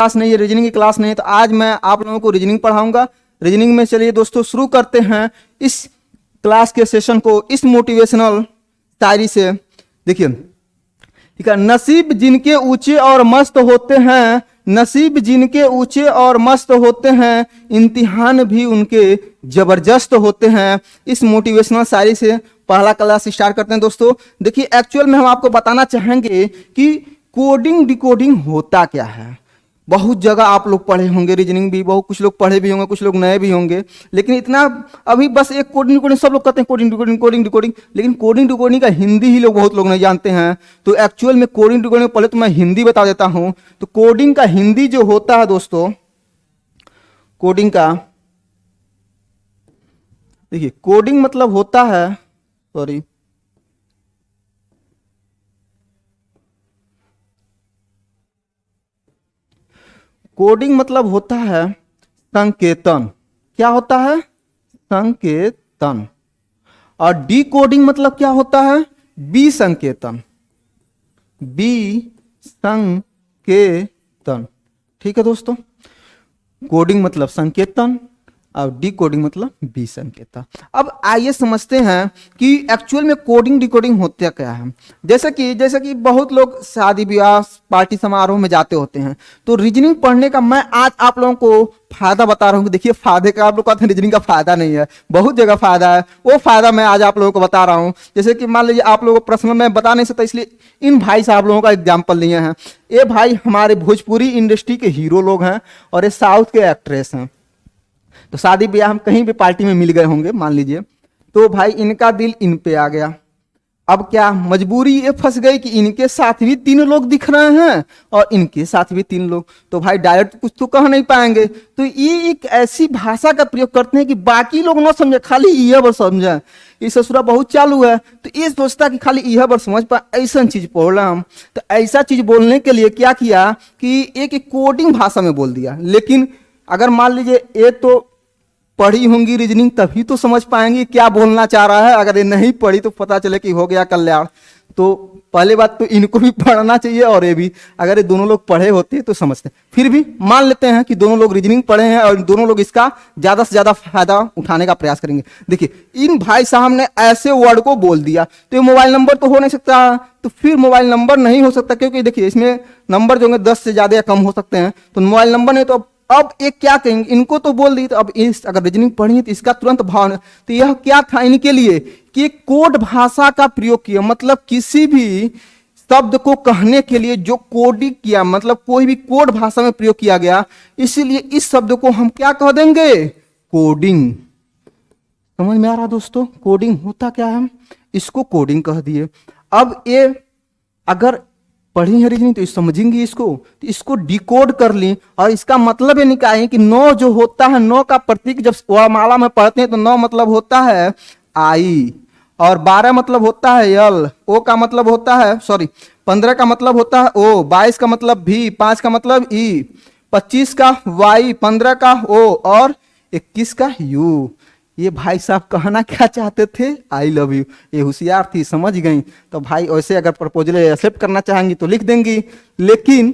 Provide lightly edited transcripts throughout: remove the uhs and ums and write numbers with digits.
Class नहीं है, reasoning की क्लास नहीं है, तो आज मैं आप लोगों को रीजनिंग पढ़ाऊंगा। रीजनिंग में चलिए दोस्तों शुरू करते हैं इस क्लास के सेशन को इस मोटिवेशनल शायरी से। देखिए ठीक है, नसीब जिनके ऊंचे और मस्त होते हैं, नसीब जिनके ऊंचे और मस्त होते हैं, इम्तिहान भी उनके जबरदस्त होते हैं। इस मोटिवेशनल शायरी से पहला क्लास स्टार्ट करते हैं दोस्तों। देखिए एक्चुअल में हम आपको बताना चाहेंगे कि कोडिंग डिकोडिंग होता क्या है। बहुत जगह आप लोग पढ़े होंगे, रीजनिंग भी बहुत कुछ लोग पढ़े भी होंगे, कुछ लोग नए भी होंगे, लेकिन इतना अभी बस एक कोडिंग डिकोडिंग सब लोग कहते हैं, कोडिंग डिकोडिंग कोडिंग डिकोडिंग, लेकिन कोडिंग डिकोडिंग का हिंदी ही लोग बहुत लोग नहीं जानते हैं। तो एक्चुअल में कोडिंग डिकोडिंग पहले तो मैं हिंदी बता देता हूं। तो कोडिंग का हिंदी जो होता है दोस्तों, कोडिंग का देखिए कोडिंग मतलब होता है, सॉरी कोडिंग मतलब होता है संकेतन। क्या होता है? संकेतन। और डी कोडिंग मतलब क्या होता है? विसंकेतन। विसंकेतन। ठीक है दोस्तों, कोडिंग मतलब संकेतन और डी कोडिंग मतलब विसंकेतन। अब आइए समझते हैं कि एक्चुअल में कोडिंग डिकोडिंग होता क्या है। जैसे कि बहुत लोग शादी ब्याह पार्टी समारोह में जाते होते हैं, तो रीजनिंग पढ़ने का मैं आज आप लोगों को फायदा बता रहा हूँ। देखिए फायदे का आप लोग कहते हैं रीजनिंग का फायदा नहीं है, बहुत जगह फायदा है, वो फायदा मैं आज आप लोगों को बता रहा हूँ। जैसे कि मान लीजिए आप लोगों को पर्सनल मैं बता नहीं सकता, इसलिए इन भाई साहब लोगों का एग्जाम्पल लिए हैं। ये भाई हमारे भोजपुरी इंडस्ट्री के हीरो लोग हैं और ये साउथ के एक्ट्रेस हैं। तो शादी ब्याह हम कहीं भी पार्टी में मिल गए होंगे मान लीजिए, तो भाई इनका दिल इन पे आ गया। अब क्या मजबूरी ये फंस गई कि इनके साथ भी 3 लोग दिख रहे हैं और इनके साथ भी 3 लोग, तो भाई डायरेक्ट कुछ तो कह नहीं पाएंगे। तो ये एक ऐसी भाषा का प्रयोग करते हैं कि बाकी लोग ना समझे, खाली यह बार समझे। ये ससुरा बहुत चालू है, तो ये सोचता कि खाली यह बार समझ पाए, ऐसा चीज बोल रहा हम। तो ऐसा चीज बोलने के लिए क्या किया कि एक कोडिंग भाषा में बोल दिया। लेकिन अगर मान लीजिए ये तो पढ़ी होंगी रीजनिंग तभी तो समझ पाएंगे क्या बोलना चाह रहा है, अगर ये नहीं पढ़ी तो पता चले कि हो गया कल्याण। तो पहले बात तो इनको भी पढ़ना चाहिए और ये भी, अगर ये दोनों लोग पढ़े होते तो समझते। फिर भी मान लेते हैं कि दोनों लोग रीजनिंग पढ़े हैं और दोनों लोग इसका ज्यादा से ज्यादा फायदा उठाने का प्रयास करेंगे। देखिए इन भाई साहब ने ऐसे वर्ड को बोल दिया, तो ये मोबाइल नंबर तो हो नहीं सकता, तो फिर मोबाइल नंबर नहीं हो सकता, क्योंकि देखिए इसमें नंबर जो होंगे 10 से ज्यादा या कम हो सकते हैं, तो मोबाइल नंबर नहीं। तो अब एक क्या कहेंगे, इनको तो बोल दी, तो अब इस अगर रीजनिंग पढ़ी है तो इसका तुरंत भाव। तो यह क्या था इनके लिए कि कोड भाषा का प्रयोग किया, मतलब किसी भी शब्द को कहने के लिए जो कोडिंग किया, मतलब कोई भी कोड भाषा में प्रयोग किया गया, इसीलिए इस शब्द को हम क्या कह देंगे? कोडिंग। समझ में आ रहा दोस्तों? कोडिंग होता क्या है, इसको कोडिंग कह दिए। अब ये अगर पढ़ी है रीजनिंग तो समझेंगे इसको, तो इसको डिकोड कर ली। और इसका मतलब ये निकालें कि 9 जो होता है, 9 का प्रतीक जब वर्णमाला में पढ़ते हैं तो 9 मतलब होता है आई, और 12 मतलब होता है यल, ओ का मतलब होता है 15 का मतलब होता है ओ, 22 का मतलब भी, 5 का मतलब ई, 25 का वाई, 15 का ओ और 21 का यू। ये भाई साहब कहना क्या चाहते थे? I love you. ये होशियार थी, समझ गई। तो भाई ऐसे अगर प्रपोजल एक्सेप्ट करना चाहेंगी तो लिख देंगी, लेकिन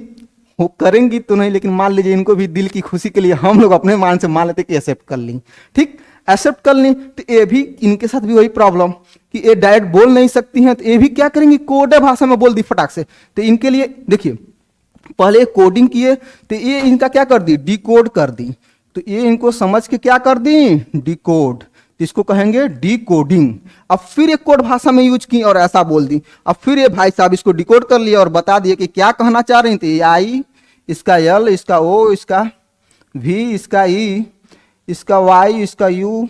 वो करेंगी तो नहीं। लेकिन मान लीजिए इनको भी दिल की खुशी के लिए हम लोग अपने मान से मान लेते कि एक्सेप्ट कर ली, ठीक, एक्सेप्ट कर ली। तो ये भी इनके साथ भी वही प्रॉब्लम कि ये डायरेक्ट बोल नहीं सकती हैं, तो ये भी क्या करेंगी? कोड भाषा में बोल दी फटाक से। तो इनके लिए देखिए पहले कोडिंग किए, तो ये इनका क्या कर दी? डिकोड कर दी। तो ये इनको समझ के क्या कर दी? डिकोड। तो इसको कहेंगे डिकोडिंग। अब फिर एक कोड भाषा में यूज की और ऐसा बोल दी। अब फिर ये भाई साहब इसको डिकोड कर लिया और बता दिए कि क्या कहना चाह रही थी। आई, इसका यल, इसका ओ, इसका भी, इसका ई, इसका वाई, इसका यू,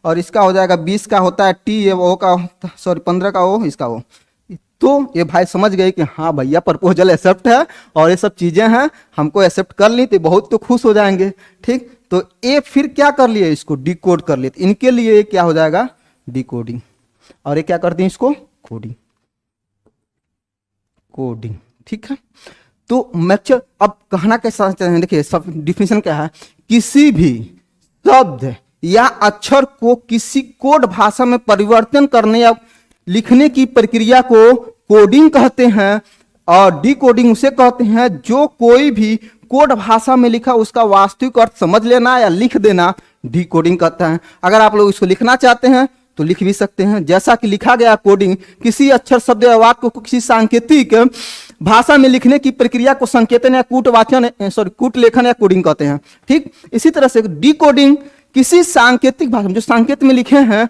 और इसका हो जाएगा 20 का होता है टी, ओ का 15 का ओ, इसका ओ। तो ये भाई समझ गए कि हाँ भैया प्रपोजल एक्सेप्ट है और ये सब चीजें हैं, हमको एक्सेप्ट कर ली तो बहुत तो खुश हो जाएंगे, ठीक। तो ये फिर क्या कर लिए? इसको डिकोड कर लिए। तो इनके लिए क्या हो जाएगा? डिकोडिंग। और ये क्या करते हैं? इसको कोडिंग। कोडिंग, ठीक है। तो मैक्चर अब कहना कैसा है, देखिए सब डिफिनेशन क्या है? किसी भी शब्द या अक्षर को किसी कोड भाषा में परिवर्तन करने या लिखने की प्रक्रिया को कोडिंग कहते हैं। और डिकोडिंग उसे कहते हैं जो कोई भी कोड भाषा में लिखा उसका वास्तविक अर्थ समझ लेना या लिख देना डिकोडिंग कहते हैं। अगर आप लोग इसको लिखना चाहते हैं तो लिख भी सकते हैं, जैसा कि लिखा गया कोडिंग किसी अक्षर शब्द या वाक्य को किसी सांकेतिक भाषा में लिखने की प्रक्रिया को संकेतन या कूट लेखन या कोडिंग कहते हैं। ठीक, इसी तरह से डिकोडिंग किसी सांकेतिक भाषा में जो संकेत में लिखे हैं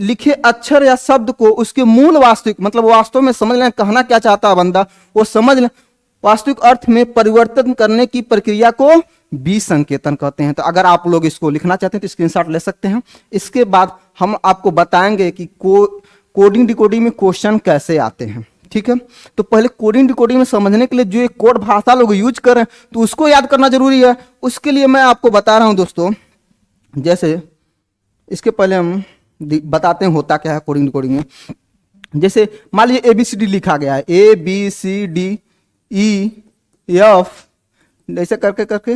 लिखे अक्षर या शब्द को उसके मूल वास्तविक मतलब वास्तव में समझ लें कहना क्या चाहता है बंदा, वो समझ लें वास्तविक अर्थ में परिवर्तन करने की प्रक्रिया को विसंकेतन कहते हैं। तो अगर आप लोग इसको लिखना चाहते हैं तो स्क्रीनशॉट ले सकते हैं। इसके बाद हम आपको बताएंगे कि कोडिंग डिकोडिंग में क्वेश्चन कैसे आते हैं। ठीक है, तो पहले कोडिंग डिकोडिंग में समझने के लिए जो एक कोड भाषा लोग यूज कर रहे हैं तो उसको याद करना जरूरी है। उसके लिए मैं आपको बता रहा हूं दोस्तों, जैसे इसके पहले हम बताते हैं होता क्या है कोडिंग डिकोडिंग में। जैसे मान लीजिए ABCD लिखा गया है, ABCDEF ऐसे करके करके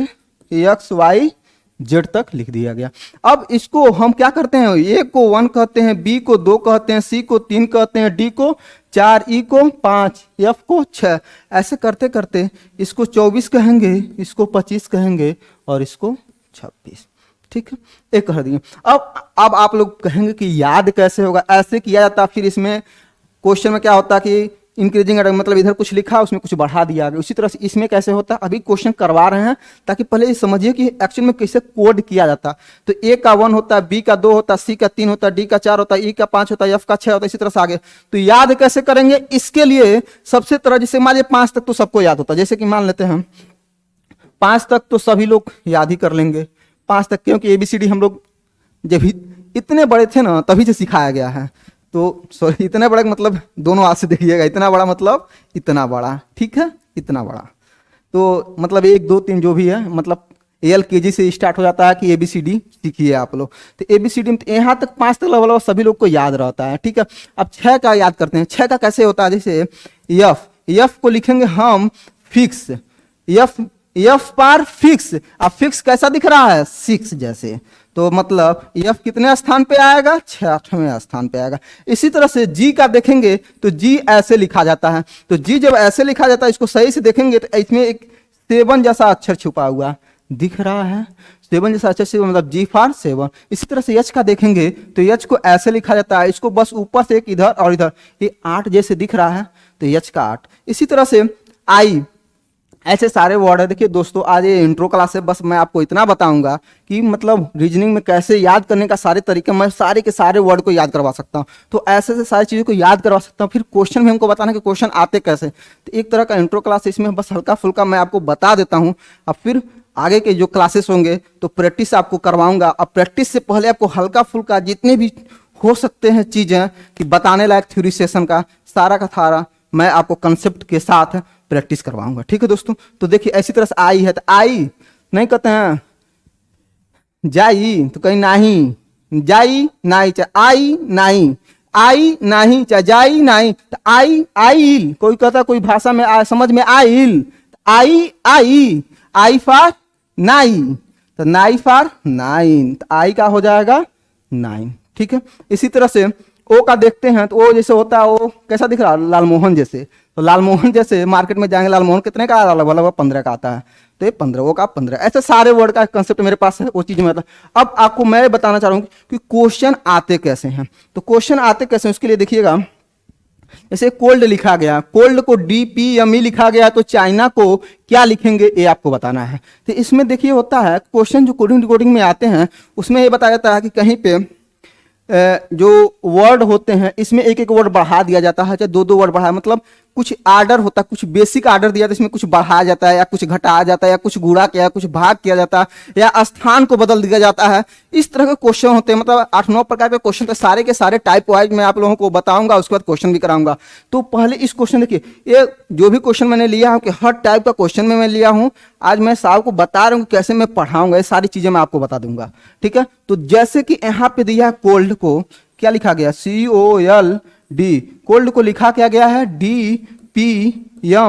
XYZ तक लिख दिया गया। अब इसको हम क्या करते हैं, A को 1 कहते हैं, B को 2 कहते हैं, C को 3 कहते हैं, D को 4, E को 5, F को 6, ऐसे करते करते इसको 24 कहेंगे, इसको 25 कहेंगे और इसको 26। ठीक है, एक कर दिए। अब आप लोग कहेंगे कि याद कैसे होगा, ऐसे किया जाता। फिर इसमें क्वेश्चन में क्या होता कि इंक्रीजिंग मतलब इधर कुछ लिखा उसमें कुछ बढ़ा दिया गया। उसी तरह से इसमें कैसे होता, अभी क्वेश्चन करवा रहे हैं ताकि पहले ये समझिए कि एक्चुअल में कैसे कोड किया जाता। तो A का 1 होता है, B का 2 होता है, C का 3 होता है, D का 4 होता है, E का 5 होता है, F का 6 होता है, इसी तरह से आगे। तो याद कैसे करेंगे, इसके लिए सबसे तरह जैसे मान लीजिए 5 तक तो सबको याद होता है, जैसे कि मान लेते हैं 5 तक तो सभी लोग याद ही कर लेंगे 5 तक, क्योंकि ABCD हम लोग जब इतने बड़े थे ना तभी से सिखाया गया है। तो सॉरी, इतने बड़े मतलब दोनों हाथ से देखिएगा, इतना बड़ा मतलब इतना बड़ा, ठीक है, इतना बड़ा। तो मतलब 1 2 3 जो भी है मतलब LKG से स्टार्ट हो जाता है कि ABCD सीखिए आप लोग। तो ABCD में तो यहाँ तक 5 तक लगभग सभी लोग को याद रहता है। ठीक है, अब 6 का याद करते हैं। 6 का कैसे होता है, जैसे F को लिखेंगे हम फिक्स, F पर फिक्स। अब फिक्स कैसा दिख रहा है, 6 जैसे, तो मतलब F कितने स्थान पे आएगा, 6वें स्थान पे आएगा। इसी तरह से G का देखेंगे तो G ऐसे लिखा जाता है। तो G जब ऐसे लिखा जाता है, इसको सही से देखेंगे तो इसमें एक 7 जैसा अक्षर छुपा हुआ दिख रहा है, 7 जैसा अक्षर से मतलब G फॉर 7। इसी तरह से H का देखेंगे तो H को ऐसे लिखा जाता है, इसको बस ऊपर से एक इधर और इधर, ये 8 जैसे दिख रहा है तो H का 8। इसी तरह से I, ऐसे सारे वर्ड है। देखिए दोस्तों, आज ये इंट्रो क्लास है, बस मैं आपको इतना बताऊंगा कि मतलब रीजनिंग में कैसे याद करने का सारे तरीके, मैं सारे के सारे वर्ड को याद करवा सकता हूँ। तो ऐसे सारी चीज़ों को याद करवा सकता हूँ। फिर क्वेश्चन भी हमको बताना कि क्वेश्चन आते कैसे। तो एक तरह का इंट्रो क्लास इसमें बस हल्का फुल्का मैं आपको बता देता हूँ। अब फिर आगे के जो क्लासेस होंगे तो प्रैक्टिस आपको करवाऊंगा। अब प्रैक्टिस से पहले आपको हल्का फुल्का जितने भी हो सकते हैं चीज़ें कि बताने लायक थ्योरी सेशन का सारा का सारा मैं आपको कंसेप्ट के साथ प्रैक्टिस करवाऊंगा। ठीक है दोस्तों, तो देखिए ऐसी तरह से आई है, तो आई नहीं कहते हैं जाई, तो कहीं नहीं, जाई नहीं, चाहे आई नहीं, आई नहीं चाहे जाई नहीं, तो आइल कोई कहता कोई भाषा में समझ में आइल, आई फॉर नाई, तो नाई फॉर 9, तो आई का हो जाएगा 9। ठीक है, इसी तरह से ओ का देखते हैं तो ओ जैसे होता है, वो कैसा दिख रहा है, लालमोहन जैसे। तो लालमोहन जैसे मार्केट में जाएंगे, लालमोहन कितने का लगभग 15 का आता है, तो ये 15, वो का 15। ऐसे सारे वर्ड का कंसेप्ट मेरे पास है, वो चीज में। अब आपको मैं बताना चाह रहा हूँ कि क्वेश्चन आते कैसे हैं। तो क्वेश्चन आते कैसे हैं उसके लिए देखिएगा, जैसे कोल्ड लिखा गया, कोल्ड को DPME लिखा गया, तो चाइना को क्या लिखेंगे ये आपको बताना है। तो इसमें देखिए होता है क्वेश्चन जो कोडिंग डिकोडिंग में आते हैं उसमें ये बताया जाता है कि कहीं पे जो वर्ड होते हैं इसमें एक एक वर्ड बढ़ा दिया जाता है, चाहे 2 वर्ड बढ़ा, मतलब कुछ आर्डर होता है, कुछ बेसिक आर्डर दिया जाता है, इसमें कुछ बढ़ाया जाता है या कुछ घटाया जाता है या कुछ गुणा किया, कुछ भाग किया जाता है या स्थान को बदल दिया जाता है। इस तरह के क्वेश्चन होते हैं, मतलब 8-9 प्रकार के क्वेश्चन, तो सारे के सारे टाइप वाइज मैं आप लोगों को बताऊंगा, उसके बाद क्वेश्चन भी कराऊंगा। तो पहले इस क्वेश्चन देखिए, ये जो भी क्वेश्चन मैंने लिया हूँ कि हर टाइप का क्वेश्चन में मैं लिया हूँ, आज मैं साहब को बता रहा हूँ कैसे मैं पढ़ाऊंगा, ये सारी चीजें मैं आपको बता दूंगा। ठीक है, तो जैसे कि यहाँ पे दिया है कोल्ड को क्या लिखा गया, COLD, कोल्ड को लिखा क्या गया है DPME।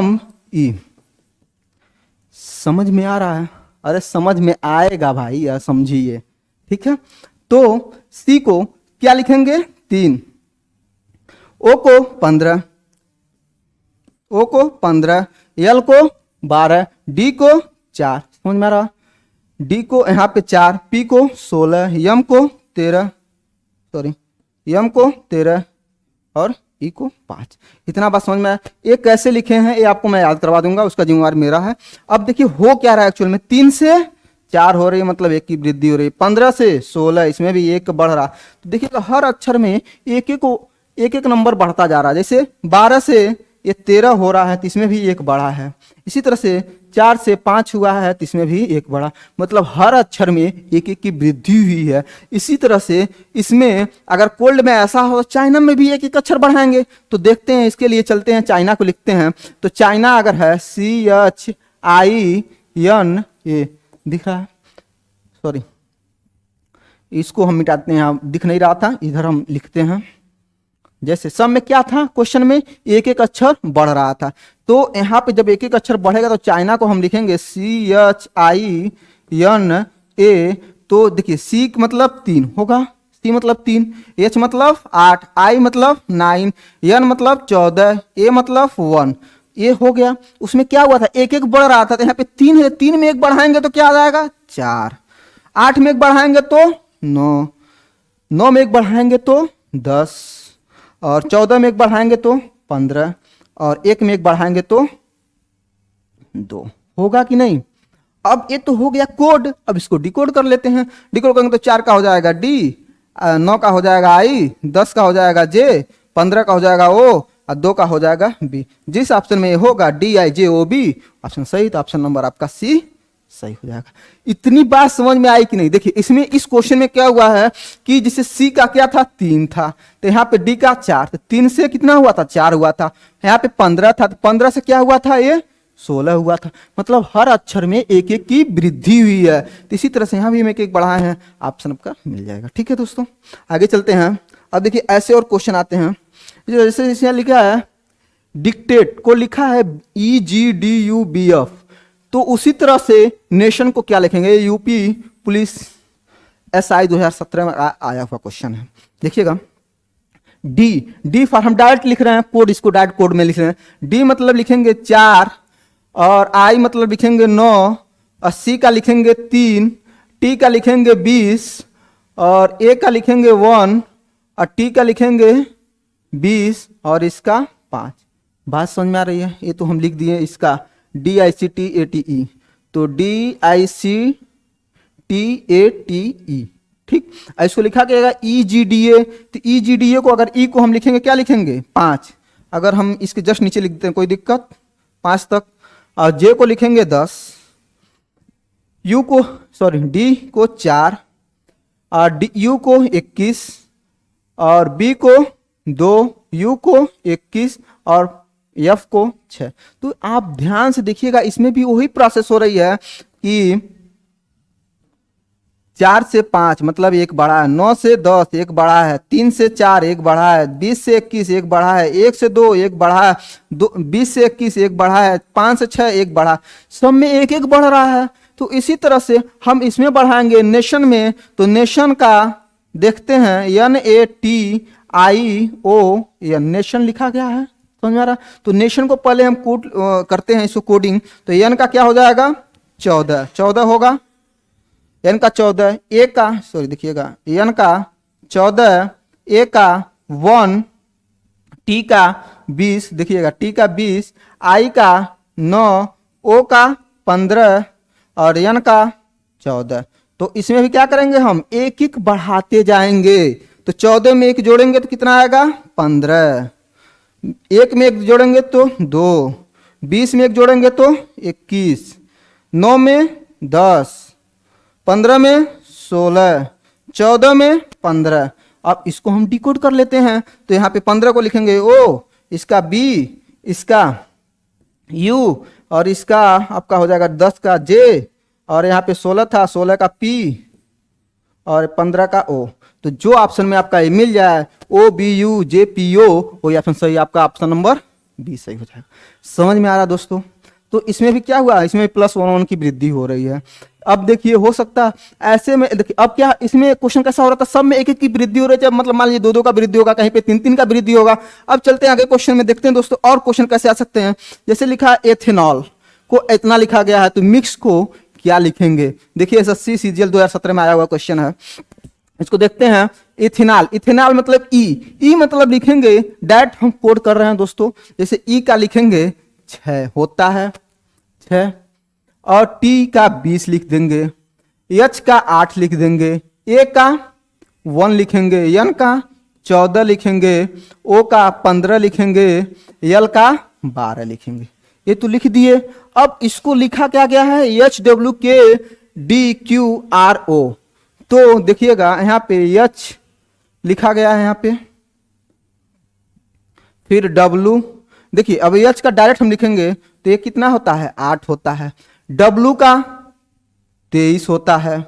समझ में आ रहा है? अरे समझ में आएगा भाई, यार समझिए। ठीक है, तो C को क्या लिखेंगे 3, O को 15, L को 12, D को 4, समझ में आ रहा। डी को यहाँ पे 4, पी को 16, यम को 13, सॉरी यम को 13 और ई को 5। इतना बात समझ में आया। ये कैसे लिखे हैं ये आपको मैं याद करवा दूंगा, उसका जिम्मेवार मेरा है। अब देखिए हो क्या रहा है एक्चुअल में, 3 से 4 हो रही है, मतलब 1 की वृद्धि हो रही है। 15 से 16, इसमें भी 1 बढ़ रहा। तो देखिएगा हर अक्षर में एक नंबर बढ़ता जा रहा है। जैसे 12 से ये 13 हो रहा है तो इसमें भी 1 बढ़ा है। इसी तरह से 4 से 5 हुआ है तो इसमें भी 1 बढ़ा, मतलब हर अक्षर में 1 की वृद्धि हुई है। इसी तरह से इसमें अगर कोल्ड में ऐसा हो, चाइना में भी 1 अक्षर बढ़ाएंगे। तो देखते हैं, इसके लिए चलते हैं, चाइना को लिखते हैं। तो चाइना अगर है CHIN, ये दिख रहा है, सॉरी इसको हम मिटाते हैं, दिख नहीं रहा था, इधर हम लिखते हैं। जैसे सब में क्या था, क्वेश्चन में 1 अक्षर बढ़ रहा था, तो यहाँ पे जब 1 अक्षर बढ़ेगा तो चाइना को हम लिखेंगे CHINA। तो देखिए C मतलब 3 होगा, C मतलब 3, H मतलब 8, I मतलब 9, N मतलब 14, A मतलब 1। ये हो गया। उसमें क्या हुआ था, 1 बढ़ रहा था, तो यहाँ पे 3 है, 3 में 1 बढ़ाएंगे तो क्या आ जाएगा 4, 8 में 1 बढ़ाएंगे तो 9, 9 में 1 बढ़ाएंगे तो 10, और 14 में 1 बढ़ाएंगे तो 15, और 1 में 1 बढ़ाएंगे तो 2। होगा कि नहीं। अब ये तो हो गया कोड, अब इसको डिकोड कर लेते हैं। डिकोड करेंगे तो 4 का हो जाएगा D, 9 का हो जाएगा I, 10 का हो जाएगा J, 15 का हो जाएगा O, और 2 का हो जाएगा B। जिस ऑप्शन में ये होगा DIJOB ऑप्शन सही, तो ऑप्शन नंबर आपका C सही हो जाएगा। इतनी बात समझ में आई कि नहीं। देखिए इसमें इस क्वेश्चन में क्या हुआ है कि जिसे C का क्या था 3 था, तो यहाँ पे D का 4, तो 3 से कितना हुआ था 4 हुआ था। यहाँ पे 15 था, तो 15 से क्या हुआ था ये 16 हुआ था। मतलब हर अक्षर में 1 की वृद्धि हुई है। तो इसी तरह से यहाँ भी हम 1 बढ़ाए हैं, ऑप्शन आपका मिल जाएगा। ठीक है दोस्तों, आगे चलते हैं। अब देखिए ऐसे और क्वेश्चन आते हैं, जैसे यहाँ लिखा है डिक्टेट को लिखा है EGDUBF, तो उसी तरह से नेशन को क्या लिखेंगे, यूपी पुलिस SI 2017 में आया हुआ क्वेश्चन है। देखिएगा डी फॉर हम डायरेक्ट लिख रहे हैं, कोड इसको डायरेक्ट कोड में लिख रहे हैं। डी मतलब लिखेंगे 4, और I मतलब लिखेंगे 9, और C का लिखेंगे 3, T का लिखेंगे 20, और A का लिखेंगे 1, और T का लिखेंगे 20, और इसका 5। बात समझ में आ रही है। ये तो हम लिख दिए इसका DICTATE, तो DICTATE। ठीक, इसको लिखा गया EGDA, तो EGDA को अगर E को हम लिखेंगे क्या लिखेंगे 5, अगर हम इसके जस्ट नीचे लिख देते हैं कोई दिक्कत 5 तक, और J को लिखेंगे 10, U को D को 4, और U को 21, और B को 2, U को 21, और F को 6। तो आप ध्यान से देखिएगा, इसमें भी वही प्रोसेस हो रही है कि 4 से 5 मतलब 1 बढ़ा है, 9 से 10 1 बढ़ा है, 3 से 4 1 बढ़ा है, 20 से 21 1 बढ़ा है, 1 से 2 1 बढ़ा है, 20 से 21 1 बढ़ा है, 5 से 6 1 बढ़ा, सब में 1 बढ़ रहा है। तो इसी तरह से हम इसमें बढ़ाएंगे नेशन में, तो नेशन का देखते हैं NATIO, नेशन लिखा गया है, समझ में आ रहा। तो नेशन को पहले हम कोड करते हैं इसको कोडिंग, तो N का क्या हो जाएगा 14 होगा, N का 14, A का सॉरी देखिएगा N का 14, A का 1, T का 20 देखिएगा, T का 20, I का 9, O का 15, और N का 14। तो इसमें भी क्या करेंगे हम 1 बढ़ाते जाएंगे। तो 14 में 1 जोड़ेंगे तो कितना आएगा 15, 1 में 1 जोड़ेंगे तो 2, 20 में 1 जोड़ेंगे तो 21, 9 में 10, 15 में 16, 14 में 15। अब इसको हम डिकोड कर लेते हैं, तो यहाँ पे 15 को लिखेंगे O, इसका B, इसका U, और इसका आपका हो जाएगा 10 का J, और यहाँ पे 16 था 16 का P, और 15 का O। तो जो ऑप्शन में आपका ये मिल जाए OBUJPO, वही ऑप्शन सही, आपका ऑप्शन नंबर B सही हो जाएगा। समझ में आ रहा दोस्तों। तो इसमें भी क्या हुआ, इसमें +1 की वृद्धि हो रही है। अब देखिए हो सकता ऐसे में, देखिए अब क्या इसमें क्वेश्चन कैसा हो रहा था, सब में 1 की वृद्धि हो रही है, मतलब मान लीजिए 2 का वृद्धि होगा, कहीं पे 3 का वृद्धि होगा। अब चलते हैं आगे क्वेश्चन में, देखते हैं दोस्तों और क्वेश्चन कैसे आ सकते हैं। जैसे लिखा है एथेनॉल, को इतना लिखा गया है, तो मिक्स को क्या लिखेंगे? देखिए एसएससी सीजीएल 2017 में आया हुआ क्वेश्चन है, इसको देखते हैं। इथेनॉल, इथेनॉल मतलब ई मतलब लिखेंगे, डायरेक्ट हम कोड कर रहे हैं दोस्तों। जैसे ई का लिखेंगे 6 होता है 6, और टी का 20 लिख देंगे, एच का 8 लिख देंगे, ए का 1 लिखेंगे, एन का 14 लिखेंगे, ओ का 15 लिखेंगे, एल का 12 लिखेंगे। ये तो लिख दिए। अब इसको लिखा क्या गया है? HWKDQRO। तो देखिएगा यहाँ पे H लिखा गया है यहाँ पे, फिर W। देखिए अब H का डायरेक्ट हम लिखेंगे तो ये कितना होता है? 8 होता है। W का 23 होता है,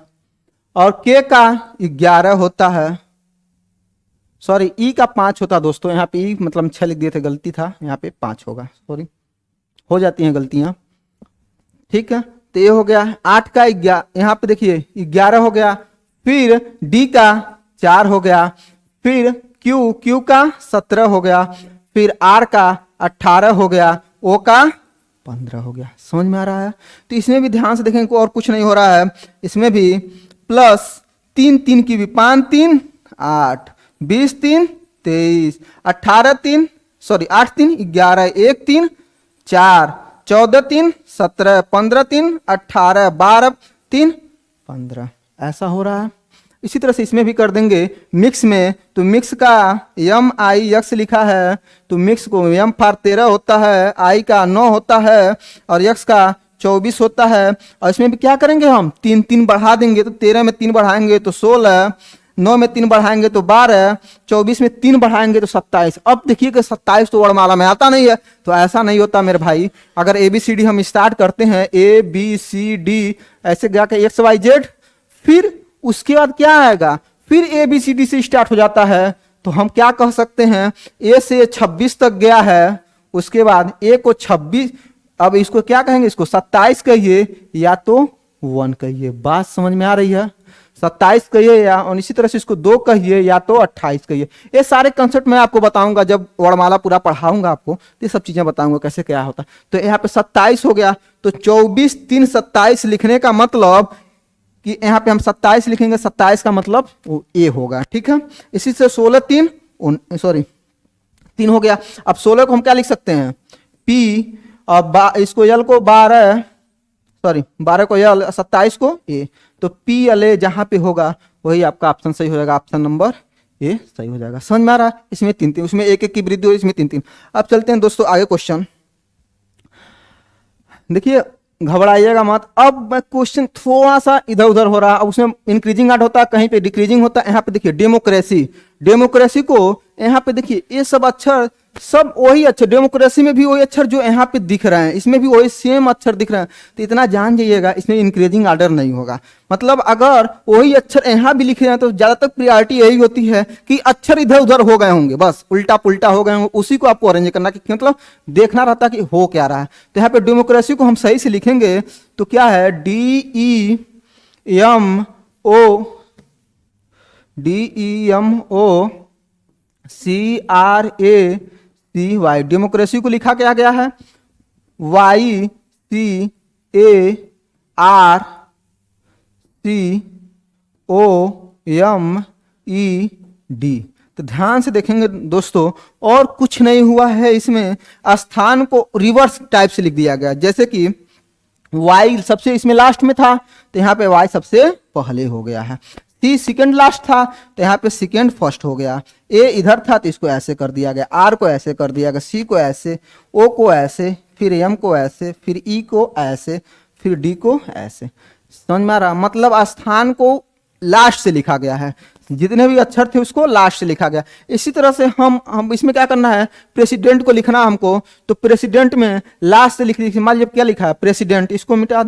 और K का 11 होता है, सॉरी E का 5 होता है दोस्तों। यहाँ पे E मतलब 6 लिख दिए थे, गलती था, यहाँ पे 5 होगा, सॉरी, हो जाती हैं गलतियां, ठीक है। तो ये हो गया 8 का 11, यहाँ पे देखिए 11 हो गया, फिर D का 4 हो गया, फिर Q का 17 हो गया, फिर R का 18 हो गया, O का 15 हो गया। समझ में आ रहा है? तो इसमें भी ध्यान से देखेंगे, और कुछ नहीं हो रहा है। इसमें भी प्लस 3 3 की भी 5 3 8, 20 3 23, 18 3 सॉरी 8 3 11, 1 3 4, 14 3 17, 15 3 18, 12 3 15, ऐसा हो रहा है। इसी तरह से इसमें भी कर देंगे मिक्स में। तो मिक्स का MIX लिखा है, तो मिक्स को M फॉर 13 होता है, I का 9 होता है, और X का 24 होता है। और इसमें भी क्या करेंगे हम? 3 3 बढ़ा देंगे, तो 13 में 3 बढ़ाएंगे तो 16, 9 में 3 बढ़ाएंगे तो 12, 24 में 3 बढ़ाएंगे तो 27। अब देखिए कि 27 तो वर्णमाला में आता नहीं है, तो ऐसा नहीं होता मेरे भाई। अगर ABCD हम स्टार्ट करते हैं, ABCD ऐसे जाके XYZ, फिर उसके बाद क्या आएगा? फिर ABCD से स्टार्ट हो जाता है, तो हम क्या कह सकते हैं? A से 26 तक गया है, उसके बाद A को 26, अब इसको क्या कहेंगे? इसको 27 कहिए या तो 1 कहिए। बात समझ में आ रही है? 27 कहिए या, और इसी तरह से इसको 2 कहिए या तो 28 कहिए। ये सारे कंसेप्ट मैं आपको बताऊंगा जब वर्णमाला पूरा पढ़ाऊंगा आपको, तो ये सब चीजें बताऊंगा कैसे क्या होता। तो यहाँ पे 27 हो गया, तो 24 3 27 लिखने का मतलब कि यहाँ पे हम 27 लिखेंगे, 27 का मतलब वो A होगा, ठीक है। इसी से 16 3 सॉरी 3 हो गया। अब 16 को हम क्या लिख सकते हैं? P, और इसको L को 12, सॉरी 12 को L, 27 को A। तो PLA जहां पे होगा वही आपका ऑप्शन सही हो जाएगा, ऑप्शन नंबर A सही हो जाएगा। समझ में आ रहा है? इसमें 3 3, उसमें 1 1 की वृद्धि हो, इसमें 3 3। अब चलते हैं दोस्तों आगे क्वेश्चन। देखिए घबराइएगा मत, अब क्वेश्चन थोड़ा सा इधर उधर हो रहा है। अब उसमें इंक्रीजिंग आर्ट होता है, कहीं पे डिक्रीजिंग होता है। यहाँ पे देखिए डेमोक्रेसी, डेमोक्रेसी को यहाँ पे देखिए ये सब अक्षर, सब वही अक्षर, डेमोक्रेसी में भी वही अक्षर जो यहाँ पे दिख रहे हैं, इसमें भी वही सेम अक्षर दिख रहे हैं। तो इतना जान जाइएगा, इसमें इंक्रीजिंग आर्डर नहीं होगा। मतलब अगर वही अक्षर यहाँ भी लिखे हैं तो ज्यादातर प्रायोरिटी यही होती है कि अक्षर इधर उधर हो गए होंगे, बस उल्टा पुल्टा हो गए होंगे, उसी को आपको अरेंज करना, कि मतलब देखना रहता कि हो क्या रहा है। तो यहाँ पे डेमोक्रेसी को हम सही से लिखेंगे तो क्या है? DEMOCRACY। डेमोक्रेसी को लिखा क्या गया है? YCARCOMED। तो ध्यान से देखेंगे दोस्तों, और कुछ नहीं हुआ है इसमें, स्थान को रिवर्स टाइप से लिख दिया गया। जैसे कि Y सबसे इसमें लास्ट में था, तो यहाँ पे Y सबसे पहले हो गया है। C सेकंड लास्ट था, तो यहाँ पे सेकंड फर्स्ट हो गया। A इधर था तो इसको ऐसे कर दिया गया, R को ऐसे कर दिया गया, C को ऐसे, O को ऐसे, फिर M को ऐसे, फिर E को ऐसे, फिर D को ऐसे। समझ में आ रहा? मतलब स्थान को लास्ट से लिखा गया है, जितने भी अक्षर थे उसको लास्ट से लिखा गया। इसी तरह से हम इसमें क्या करना है? प्रेसिडेंट को लिखना हमको, तो प्रेसिडेंट में लास्ट से लिख लीजिए। मान लीजिए क्या लिखा है? प्रेसिडेंट, इसको मिटा,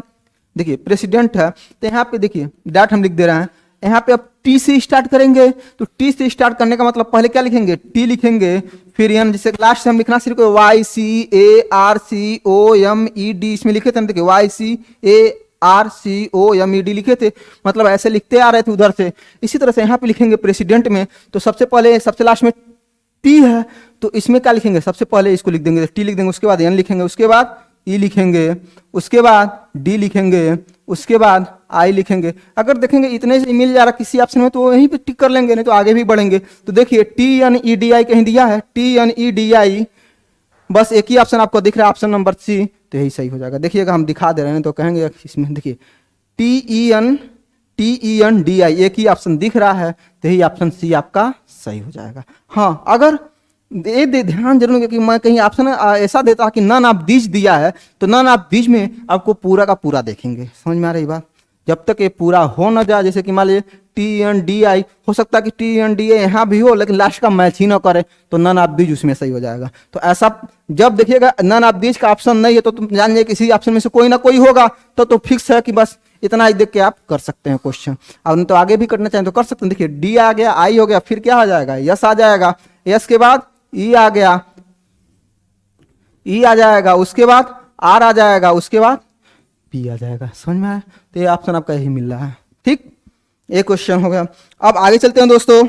देखिए प्रेसिडेंट है, तो यहाँ पे देखिए डाट हम लिख दे रहे हैं। यहाँ पे अब टी से स्टार्ट करेंगे, तो टी से स्टार्ट करने का मतलब पहले क्या लिखेंगे? टी लिखेंगे, फिर एन, जैसे लास्ट से हम लिखना सिर्फ YCARCOMED इसमें लिखे थे, देखिए YCARCOMED लिखे थे, मतलब ऐसे लिखते आ रहे थे उधर से। इसी तरह से यहाँ पे लिखेंगे प्रेसिडेंट में, तो सबसे पहले सबसे लास्ट में टी है, तो इसमें क्या लिखेंगे? सबसे पहले इसको लिख देंगे, टी लिख देंगे, उसके बाद एन लिखेंगे, उसके बाद ई लिखेंगे, उसके बाद डी लिखेंगे, उसके बाद आई लिखेंगे। अगर देखेंगे इतने से मिल जा रहा किसी ऑप्शन में तो वहीं पे टिक कर लेंगे, नहीं तो आगे भी बढ़ेंगे। तो देखिए TNEDI कहीं दिया है, TNEDI, बस एक ही ऑप्शन आपको दिख रहा है, ऑप्शन नंबर सी, तो यही सही हो जाएगा। देखिएगा हम दिखा दे रहे हैं तो कहेंगे इसमें देखिए TENDI एक ही ऑप्शन दिख रहा है, तो यही ऑप्शन सी आपका सही हो जाएगा। हाँ, अगर ध्यान जरूर कि मैं कहीं ऑप्शन ऐसा देता कि नन ऑफ दीज दिया है, तो नन ऑफ दीज में आपको पूरा का पूरा देखेंगे। समझ में आ रही बात? जब तक ये पूरा हो ना जाए, जैसे कि मान लीजिए TNDI, हो सकता है कि TNDA यहाँ भी हो लेकिन लास्ट का मैच ही ना करे, तो नन ऑफ दीज उसमें सही हो जाएगा। तो ऐसा जब देखिएगा नन ऑफ दीज का ऑप्शन नहीं है तो तुम जान जाइए किसी ऑप्शन में से कोई ना कोई होगा, तो फिक्स है कि बस इतना ही देख के आप कर सकते हैं क्वेश्चन। अब नहीं तो आगे भी करना चाहें तो कर सकते हैं। देखिए डी आ गया, आई हो गया, फिर क्या आ जाएगा, यस आ जाएगा, यस के बाद ई आ गया, ई आ जाएगा, उसके बाद आर आ जाएगा, उसके बाद पी आ जाएगा। समझ में आया? तो ये ऑप्शन आपका यही मिल रहा है। ठीक, एक क्वेश्चन हो गया। अब आगे चलते हैं दोस्तों।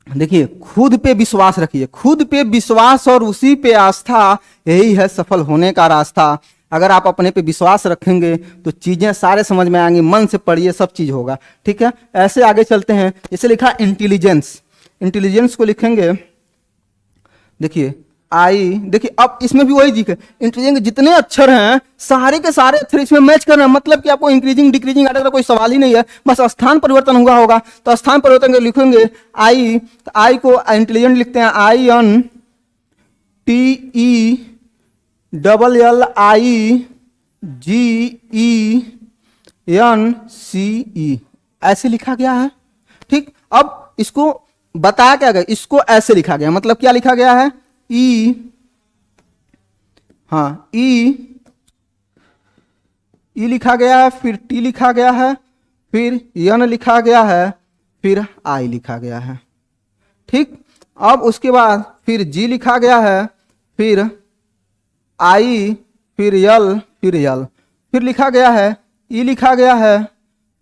देखिए खुद पे विश्वास रखिए, खुद पे विश्वास और उसी पे आस्था, यही है सफल होने का रास्ता। अगर आप अपने पे विश्वास रखेंगे तो चीजें सारे समझ में आएंगी, मन से पढ़िए सब चीज होगा। ठीक है, ऐसे आगे चलते हैं। जैसे लिखा इंटेलिजेंस, इंटेलिजेंस को लिखेंगे, देखिए आई, देखिए अब इसमें भी वही दिखे, इंक्रीजिंग जितने अक्षर हैं सारे के सारे अक्षर इसमें मैच कर रहे हैं, मतलब कि आपको इंक्रीजिंग डिक्रीजिंग आर्डर का कोई सवाल ही नहीं है, बस स्थान परिवर्तन हुआ होगा। तो स्थान परिवर्तन के लिखेंगे आई, तो आई को इंटेलिजेंट लिखते हैं INTELLIGENCE, ऐसे लिखा गया है। ठीक, अब इसको बताया क्या गया, इसको ऐसे लिखा गया, मतलब क्या लिखा गया है, ई, हाँ ई लिखा गया है, फिर टी लिखा गया है, फिर यन लिखा गया है, फिर आई लिखा गया है। ठीक, अब उसके बाद फिर जी लिखा गया है, फिर आई, फिर यल, फिर लिखा गया है, ई लिखा गया है,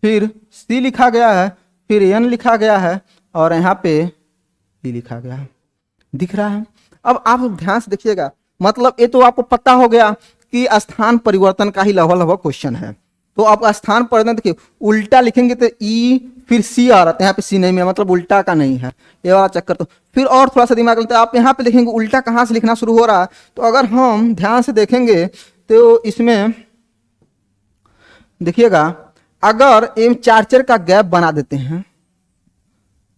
फिर सी लिखा गया है, फिर एन लिखा गया है, और यहाँ पे ई लिखा गया है। दिख रहा है? अब आप ध्यान से देखिएगा, मतलब ये तो आपको पता हो गया कि स्थान परिवर्तन का ही लगभग क्वेश्चन है। तो आप स्थान परिवर्तन देखिए, उल्टा लिखेंगे तो ई फिर सी आ रहा है, यहाँ पे सी नहीं मिला, मतलब उल्टा का नहीं है, ये वाला चक्कर। तो फिर और थोड़ा सा दिमाग लगता है, आप यहाँ पे देखेंगे उल्टा कहाँ से लिखना शुरू हो रहा है। तो अगर हम ध्यान से देखेंगे तो इसमें देखिएगा, अगर ये चार का गैप बना देते हैं,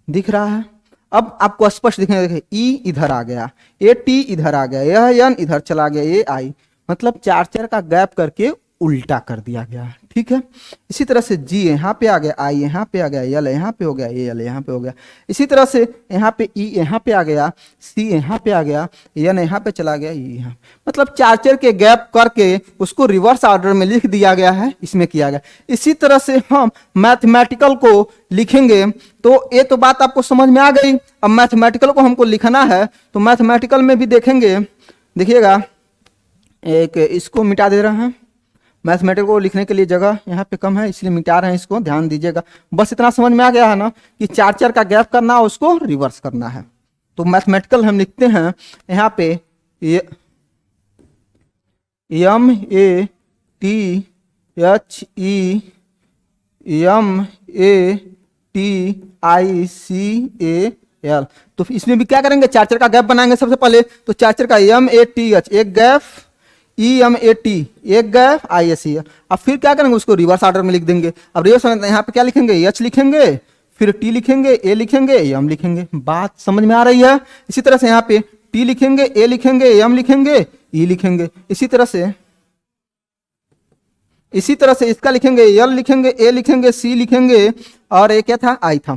दिख रहा है? अब आपको स्पष्ट दिखेगा, देखिए ई इधर आ गया, ए टी इधर आ गया, यह एन इधर चला गया, ये आई, मतलब चार का गैप करके उल्टा कर दिया गया। ठीक है, इसी तरह से जी यहाँ पे आ गया, आई यहाँ पे आ गया, यल यहाँ पे हो गया, ये यल यहाँ पे हो गया। इसी तरह से यहाँ पे ई यहाँ पे आ गया, सी यहाँ पे आ गया, एन यहाँ पे चला गया, ई यहाँ, मतलब चार के गैप करके उसको रिवर्स ऑर्डर में लिख दिया गया है, इसमें किया गया। इसी तरह से हम मैथमेटिकल को लिखेंगे, तो ये तो बात आपको समझ में आ गई। अब मैथमेटिकल को हमको लिखना है, तो मैथमेटिकल में भी देखेंगे, देखिएगा एक इसको मिटा दे रहे हैं, मैथमेटिकल को लिखने के लिए जगह यहाँ पे कम है इसलिए मिटा रहे हैं, इसको ध्यान दीजिएगा। बस इतना समझ में आ गया है ना कि चार का गैप करना, उसको रिवर्स करना है। तो मैथमेटिकल हम लिखते हैं यहाँ पे MATHEMATICAL। तो इसमें भी क्या करेंगे, चार का गैप बनाएंगे सबसे पहले। तो चार का MATH एक गैप, EMAT एक गैप, ISEL। अब फिर क्या करेंगे, उसको रिवर्स ऑर्डर में लिख देंगे। अब रिवर्स यहाँ पे क्या लिखेंगे, H लिखेंगे, फिर T लिखेंगे, A लिखेंगे, M लिखेंगे। बात समझ में आ रही है? इसी तरह से यहाँ पे T लिखेंगे, A लिखेंगे, M लिखेंगे, E लिखेंगे। इसी तरह से इसका लिखेंगे, L लिखेंगे, A लिखेंगे, C लिखेंगे, और एक क्या था, I था।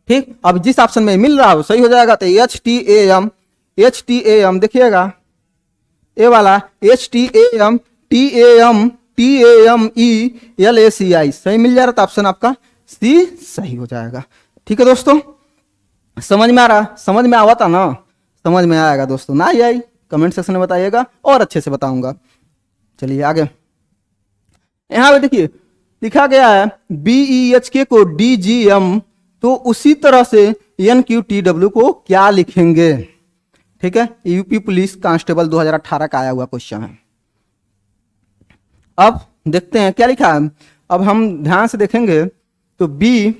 ठीक, अब जिस ऑप्शन में मिल रहा हो सही हो जाएगा। तो HTAM देखिएगा, ए वाला HTAM TAMELACI सही मिल जा रहा था, ऑप्शन आपका सी सही हो जाएगा। ठीक है दोस्तों, समझ में आ रहा, समझ में आवा था ना? समझ में आएगा दोस्तों, ना आई कमेंट सेक्शन में बताइएगा और अच्छे से बताऊंगा। चलिए आगे, यहाँ पे देखिए लिखा गया है BEHK को DGM, तो उसी तरह से NQTW को क्या लिखेंगे? ठीक है, यूपी पुलिस कांस्टेबल 2018 का आया हुआ क्वेश्चन है। अब देखते हैं क्या लिखा है। अब हम ध्यान से देखेंगे तो बी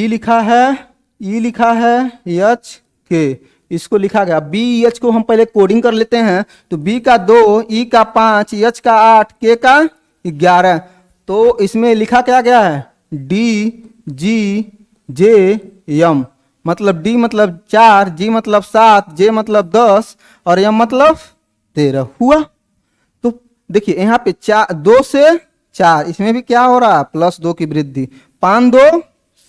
लिखा है, ई लिखा है, एच के, इसको लिखा गया। बी एच को हम पहले कोडिंग कर लेते हैं। तो बी का 2, ई का 5, एच का 8, के का 11। तो इसमें लिखा क्या गया है, डी जी जे यम। मतलब डी मतलब 4, जी मतलब 7, जे मतलब 10 और यम मतलब 13 हुआ। तो देखिए यहाँ पे 2 से 4, इसमें भी क्या हो रहा है, +2 की वृद्धि, 5 2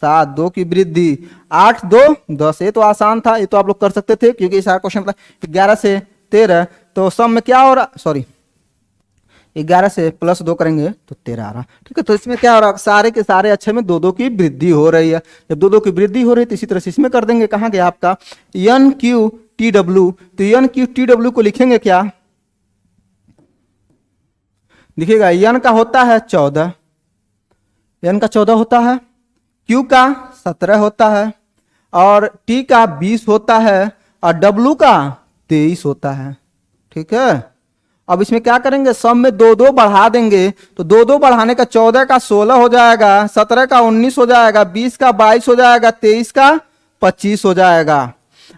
7, 2 की वृद्धि, 8 2 10। ये तो आसान था, ये तो आप लोग कर सकते थे क्योंकि सारा क्वेश्चन था 11 से 13। तो सब में क्या हो रहा, सॉरी 11 से +2 करेंगे तो 13 आ रहा। ठीक है, तो इसमें क्या हो रहा, सारे के सारे अक्षर में 2 2 की वृद्धि हो रही है। जब 2 2 की वृद्धि हो रही है तो इसी तरह से इसमें कर देंगे। कहाँ गया आपका एन क्यू टी डब्ल्यू। तो एन क्यू टी डब्ल्यू को लिखेंगे क्या, देखिएगा एन का होता है 14, एन का 14 होता है, क्यू का 17 होता है और टी का 20 होता है और डब्ल्यू का 23 होता है। ठीक है, अब इसमें क्या करेंगे, सब में 2 2 बढ़ा देंगे। तो 2 2 बढ़ाने का 14 का 16 हो जाएगा, 17 का 19 हो जाएगा, 20 का 22 हो जाएगा, 23 का 25 हो जाएगा।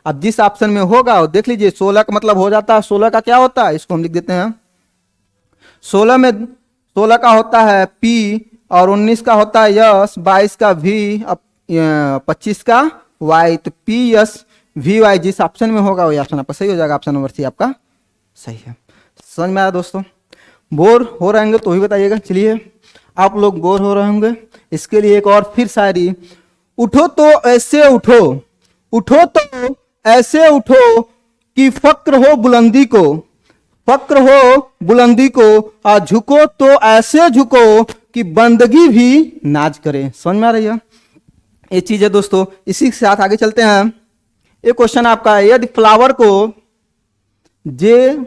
अब जिस ऑप्शन में होगा वो देख लीजिए। 16 का मतलब हो जाता है, 16 का क्या होता है, इसको हम लिख देते हैं। 16 में 16 का होता है पी और 19 का होता है यस, 22 का वी, 25 का वाई। तो पी यस वी वाई जिस ऑप्शन में होगा वही ऑप्शन आपका सही हो जाएगा। ऑप्शन नंबर सी आपका सही है। समझ में आया दोस्तों? बोर हो रहे होंगे तो ही बताइएगा। चलिए, आप लोग बोर हो रहे होंगे, इसके लिए एक और फिर शायरी। उठो तो ऐसे उठो, उठो तो ऐसे उठो कि फक्र हो बुलंदी को, फक्र हो बुलंदी को, और झुको तो ऐसे झुको कि बंदगी भी नाज करे। समझ में आ रही है ये चीज है दोस्तों। इसी के साथ आगे चलते हैं। एक क्वेश्चन आपका, यदि फ्लावर को जे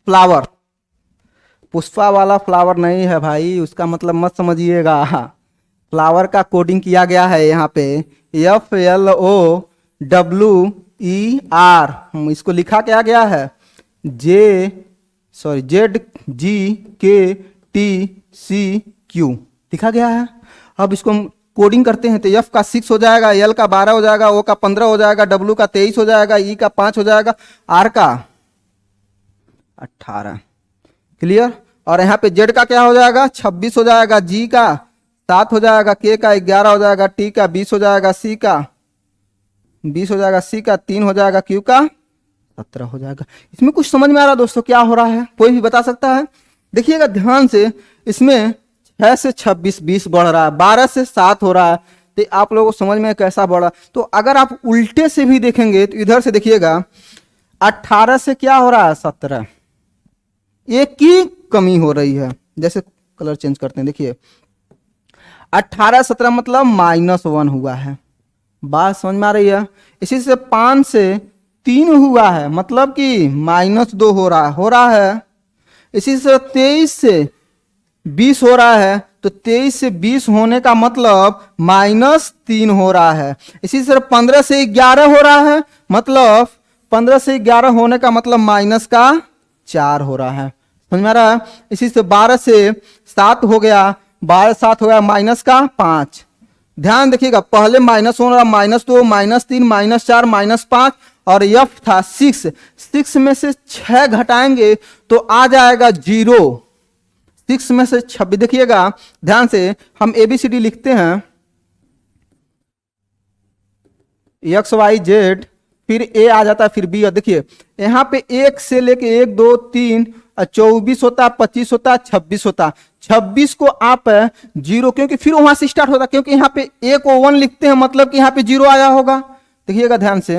फ्लावर, पुष्पा वाला फ्लावर नहीं है भाई, उसका मतलब मत समझिएगा। फ्लावर का कोडिंग किया गया है यहाँ पे FLOWER, इसको लिखा क्या गया है ZGKTCQ लिखा गया है। अब इसको हम कोडिंग करते हैं तो F का 6 हो जाएगा, L का 12 हो जाएगा, O का 15 हो जाएगा, W का 23 हो जाएगा, E का 5 हो जाएगा, R का 18। क्लियर? और यहाँ पे Z का क्या हो जाएगा, 26 हो जाएगा, G का 7 हो जाएगा, K का 11 हो जाएगा, T का 20 हो जाएगा, C का 20 हो जाएगा, C का 3 हो जाएगा, Q का 17 हो जाएगा। इसमें कुछ समझ में आ रहा है दोस्तों क्या हो रहा है? कोई भी बता सकता है? देखिएगा ध्यान से, इसमें 6 से 26 20 बढ़ रहा है, 12 से 7 हो रहा है। तो आप लोगों को समझ में कैसा बढ़ा? तो अगर आप उल्टे से भी देखेंगे तो इधर से देखिएगा, 18 से क्या हो रहा है, 17, एक की कमी हो रही है। जैसे कलर चेंज करते हैं, देखिए 18 17 मतलब -1 हुआ है। बात समझ में आ रही है? इसी से 5 से 3 हुआ है, मतलब कि -2 हो रहा है। इसी से 23 से 20 हो रहा है, तो 23 से 20 होने का मतलब -3 हो रहा है। इसी से 15 से 11 हो रहा है, मतलब 15 से 11 होने का मतलब -4 हो रहा है। समझ में आ रहा है? इसी से 12 से 7 हो गया, 12 7 हो गया -5। ध्यान देखिएगा, पहले माइनस हो रहा, -2 -3 -4 -5 और F था 6 में से 6 घटाएंगे तो आ जाएगा 0। 6 में से 26, देखिएगा ध्यान से, हम ABCD लिखते हैं XYZ, फिर A आ जाता है, फिर B। और देखिए यहाँ पे 1 से लेके 1 2 3 24 होता है, 25 होता है, 26 होता है। 26 को आप 0, क्योंकि फिर वहां से स्टार्ट होता है, क्योंकि यहाँ पे A को 1 लिखते हैं, मतलब कि यहाँ पे 0 आया होगा। देखिएगा ध्यान से,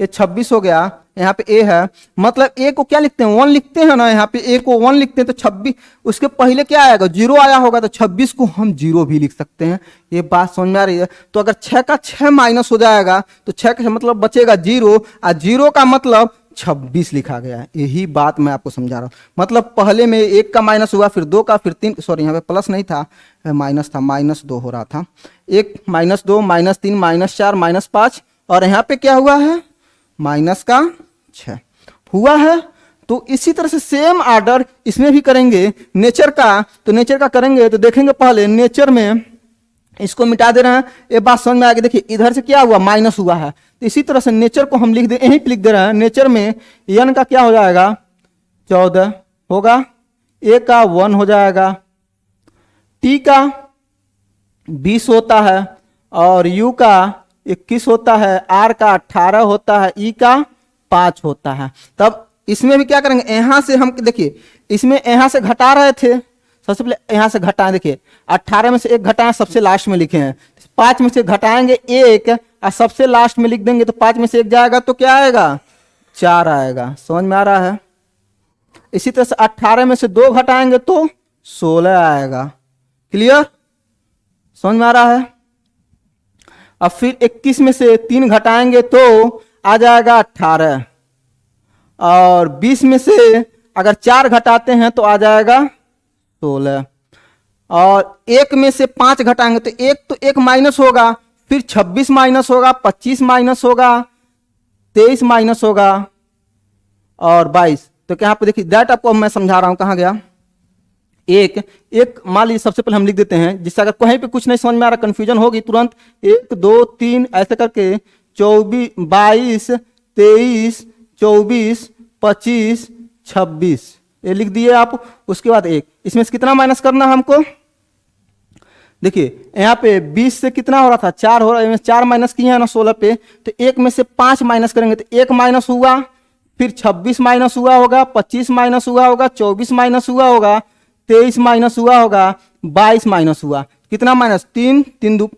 ये 26 हो गया, यहाँ पे A है, मतलब A को क्या लिखते हैं, 1 लिखते हैं ना, यहाँ पे A को 1 लिखते हैं तो 26, उसके पहले क्या आएगा, 0 आया होगा, तो 26 को हम 0 भी लिख सकते हैं। ये बात समझ में आ रही है? तो अगर 6 का 6 माइनस हो जाएगा तो 6 का मतलब बचेगा 0, और 0 का मतलब 26 लिखा गया है। यही बात मैं आपको समझा रहा हूँ। मतलब पहले में 1 का माइनस हुआ, फिर 2 का, फिर 3, सॉरी यहाँ पे प्लस नहीं था, माइनस था, -2 हो रहा था। 1 -2 -3 -4 -5 और यहाँ पे क्या हुआ है, माइनस का 6 हुआ है। तो इसी तरह से सेम ऑर्डर इसमें भी करेंगे नेचर का। तो नेचर का करेंगे तो देखेंगे पहले नेचर में इसको मिटा दे रहे हैं, ये बात समझ में आ गई। देखिए इधर से क्या हुआ, माइनस हुआ है। तो इसी तरह से नेचर को हम लिख दे, यहीं पे लिख दे रहे हैं। नेचर में n का क्या हो जाएगा, 14 होगा, a का 1 हो जाएगा, t का 20 होता है, और u का 21 होता है, r का 18 होता है, e का 5 होता है। तब इसमें भी क्या करेंगे, यहां से हम देखिए इसमें यहां से घटा रहे थे, सबसे पहले यहां से घटाएं। देखिए 18 में से 1 घटाएं, सबसे लास्ट में लिखे हैं। 5 में से घटाएंगे 1 और सबसे लास्ट में लिख देंगे, तो 5 में से 1 जाएगा तो क्या आएगा, 4 आएगा। समझ में आ रहा है। इसी तरह से 18 में से 2 घटाएंगे तो 16 आएगा। क्लियर, समझ में आ रहा है। अब फिर 21 में से 3 घटाएंगे तो आ जाएगा 18, और 20 में से अगर 4 घटाते हैं तो आ जाएगा 16, और 1 में से 5 घटाएंगे तो 1 माइनस होगा, फिर 26 माइनस होगा, 25 माइनस होगा, 23 माइनस होगा, और 22। तो यहाँ पे देखिए दैट आपको मैं समझा रहा हूं, कहाँ गया, एक मान लीजिए सबसे पहले हम लिख देते हैं, जिससे अगर कहीं पे कुछ नहीं समझ में आ रहा, कंफ्यूजन होगी तुरंत 1 2 3 ऐसे करके 24 22 23 24 25 26 ये लिख दिए आप। उसके बाद 1, इसमें से कितना माइनस करना है हमको, देखिए यहाँ पे 20 से कितना हो रहा था, 4 हो रहा है, 4 माइनस किए हैं ना 16 पे, तो 1 में से 5 माइनस करेंगे तो 1 माइनस हुआ, फिर 26 माइनस हुआ होगा, 25 माइनस हुआ होगा, 24 माइनस हुआ होगा, 23 माइनस हुआ होगा, 22 माइनस हुआ। कितना माइनस, 3 3 2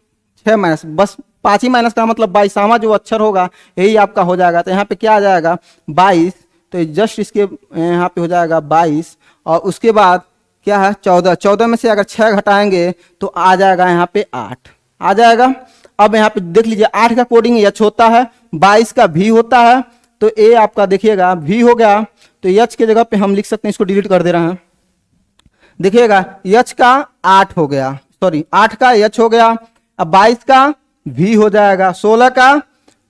6 माइनस, बस 5 ही माइनस का मतलब 22वां जो अक्षर होगा यही आपका हो जाएगा। तो यहाँ पे क्या आ जाएगा 22, तो जस्ट इसके यहाँ पे हो जाएगा 22, और उसके बाद क्या है 14, 14 में से अगर 6 घटाएंगे तो आ जाएगा यहाँ पे 8 आ जाएगा। अब यहाँ पे देख लीजिए 8 का कोडिंग एच होता है, 22 का भी होता है, तो ए आपका देखिएगा भी हो गया, तो एच के जगह पे हम लिख सकते हैं, इसको डिलीट कर दे रहे हैं। देखिएगा एच का 8 हो गया, सॉरी 8 का एच हो गया, अब 22 का भी हो जाएगा, 16 का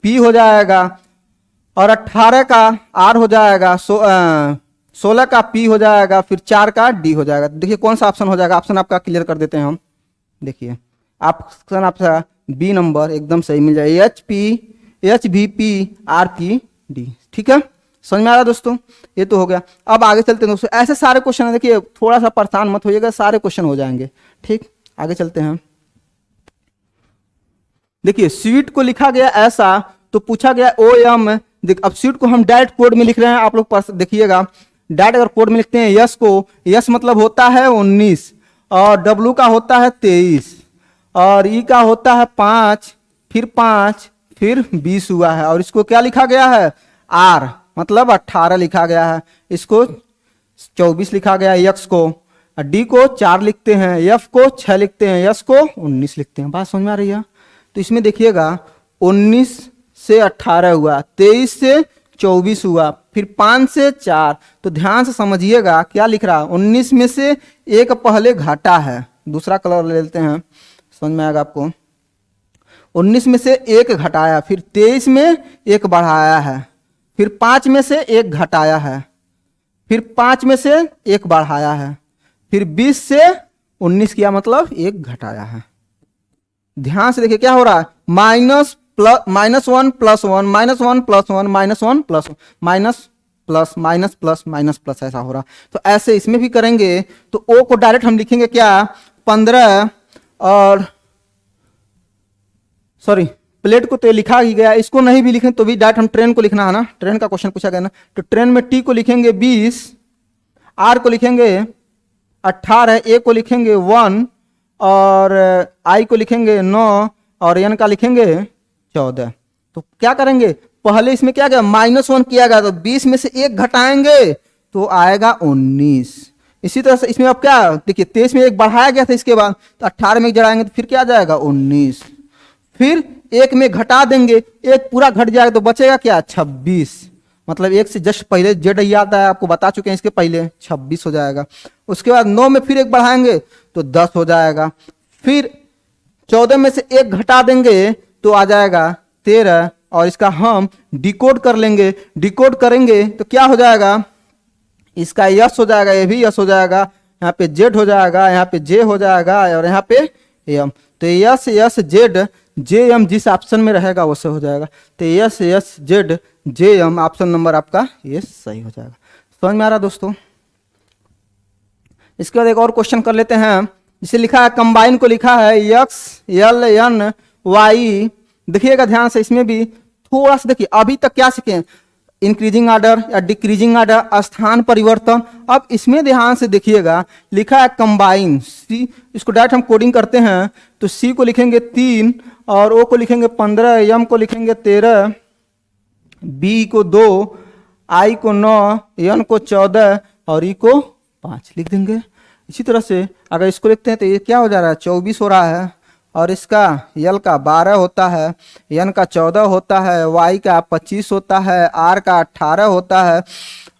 पी हो जाएगा, और 18 का आर हो जाएगा, 16 का पी हो जाएगा, फिर 4 का डी हो जाएगा। देखिए कौन सा ऑप्शन हो जाएगा, ऑप्शन आपका क्लियर कर देते हैं हम। देखिए ऑप्शन आपका बी नंबर एकदम सही मिल जाएगा, एच भी पी आर पी डी। ठीक है, समझ में आ रहा दोस्तों, ये तो हो गया। अब आगे चलते हैं दोस्तों, ऐसे सारे क्वेश्चन है, देखिए थोड़ा सा परेशान मत होइएगा, सारे क्वेश्चन हो जाएंगे। ठीक, आगे चलते हैं। देखिए स्वीट को लिखा गया ऐसा, तो पूछा गया ओ एम। अब स्वीट को हम डायरेक्ट कोड में लिख रहे हैं, आप लोग देखिएगा डायरेक्ट अगर कोड में लिखते हैं यस को, यस मतलब होता है 19, और डब्लू का होता है 23, और ई का होता है 5, फिर 5, फिर 20 हुआ है, और इसको क्या लिखा गया है आर मतलब 18 लिखा गया है, इसको 24 लिखा गया है, एक्स को, डी को 4 लिखते हैं, एफ को 6 लिखते हैं, एस को 19 लिखते हैं। बात समझ में आ रही है। तो इसमें देखिएगा 19 से 18 हुआ, 23 से 24 हुआ, फिर 5 से 4, तो ध्यान से समझिएगा क्या लिख रहा है, 19 में से एक पहले घटा है, दूसरा कलर ले लेते हैं समझ में आएगा आपको। 19 में से एक घटाया, फिर 23 में एक बढ़ाया है, फिर 5 में से एक घटाया है, फिर 5 में से एक बढ़ाया है, फिर 20 से 19 किया मतलब एक घटाया है। ध्यान से देखिए क्या हो रहा है, minus plus -1 + 1 -1 + 1 -1 + minus plus minus plus minus plus ऐसा हो रहा। तो ऐसे इसमें भी करेंगे, तो ओ को डायरेक्ट हम लिखेंगे क्या 15, और सॉरी प्लेट को तो लिखा ही गया, इसको नहीं भी लिखें तो भी डायरेक्ट हम ट्रेन को लिखना है ना, ट्रेन का क्वेश्चन पूछा गया ना। तो ट्रेन में टी को लिखेंगे 20, आर को लिखेंगे 18, ए को लिखेंगे 1, और आई को लिखेंगे 9, और एन का लिखेंगे 14। तो क्या करेंगे, पहले इसमें क्या गया -1 किया गया, तो 20 में से एक घटाएंगे तो आएगा 19। इसी तरह से इसमें अब क्या देखिए 23 में एक बढ़ाया गया था, इसके बाद तो 18 में एक जड़ाएंगे तो फिर क्या आ जाएगा 19, फिर एक में घटा देंगे, एक पूरा घट जाएगा तो बचेगा क्या 26, मतलब एक से जस्ट पहले जेड ही आता है, आपको बता चुके हैं इसके पहले 26 हो जाएगा। उसके बाद 9 में फिर एक बढ़ाएंगे तो 10 हो जाएगा, फिर 14 में से एक घटा देंगे तो आ जाएगा 13, और इसका हम डिकोड कर लेंगे। डिकोड करेंगे तो क्या हो जाएगा, इसका यस हो जाएगा, ये भी यस हो जाएगा, यहाँ पे जेड हो जाएगा, यहाँ पे जे हो जाएगा और यहाँ पे एम। तो yes yes Z J M जिस ऑप्शन में रहेगा वैसे हो जाएगा। तो yes yes Z J M option number आपका ये सही हो जाएगा। समझ में आ रहा दोस्तों। इसके बाद एक और क्वेश्चन कर लेते हैं, जिसे लिखा है कंबाइन को लिखा है एक्स एल एन वाई। देखिएगा ध्यान से, इसमें भी थोड़ा सा देखिए, अभी तक क्या सीखे, इंक्रीजिंग ऑर्डर या डिक्रीजिंग ऑर्डर, स्थान परिवर्तन। अब इसमें ध्यान से देखिएगा, लिखा है कंबाइन सी, इसको डायरेक्ट हम कोडिंग करते हैं। तो सी को लिखेंगे 3 और ओ को लिखेंगे 15, एम को लिखेंगे 13, बी को 2, आई को 9, एन को 14 और ई को 5 लिख देंगे। इसी तरह से अगर इसको लिखते हैं तो ये क्या हो जा रहा है, 24 हो रहा है, और इसका यल का 12 होता है, एन का 14 होता है, वाई का 25 होता है, आर का 18 होता है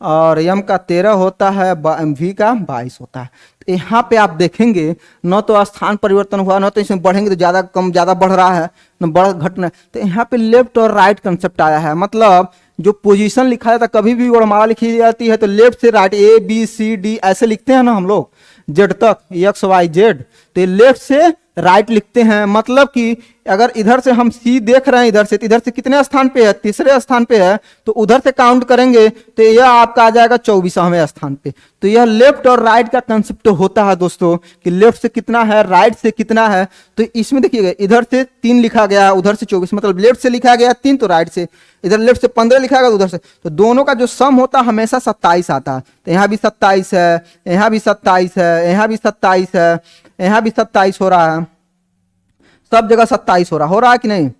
और एम का 13 होता है, वी का 22 होता है। तो यहाँ पे आप देखेंगे न तो स्थान परिवर्तन हुआ, न तो इसमें बढ़ेंगे तो ज़्यादा कम ज़्यादा बढ़ रहा है, न बढ़ घटना। तो यहाँ पे लेफ्ट और राइट कंसेप्ट आया है। मतलब जो पोजीशन लिखा जाता है, कभी भी वर्णमाला लिखी जाती है तो लेफ्ट से right A B C D ऐसे लिखते हैं ना हम लोग, जेड तक एक्स वाई जेड, तो ये लेफ्ट से राइट लिखते हैं। मतलब कि अगर इधर से हम सी देख रहे हैं इधर से, तो इधर से कितने स्थान पे है, तीसरे स्थान पे है, तो उधर से काउंट करेंगे तो यह आपका आ जाएगा 24वें स्थान पे। तो यह लेफ्ट और राइट का कंसेप्ट होता है दोस्तों, कि लेफ्ट से कितना है, राइट से कितना है। तो इसमें देखिएगा, इधर से 3 लिखा गया, उधर से 24, मतलब लेफ्ट से लिखा गया 3 तो राइट से, इधर लेफ्ट से 15 लिखा गया उधर से, तो दोनों का जो सम होता है हमेशा 27 आता है। तो यहाँ भी 27 है, यहाँ भी 27 है, यहाँ भी 27 है, यहाँ भी 27 हो रहा है, सब जगह 27 हो रहा है कि नहीं।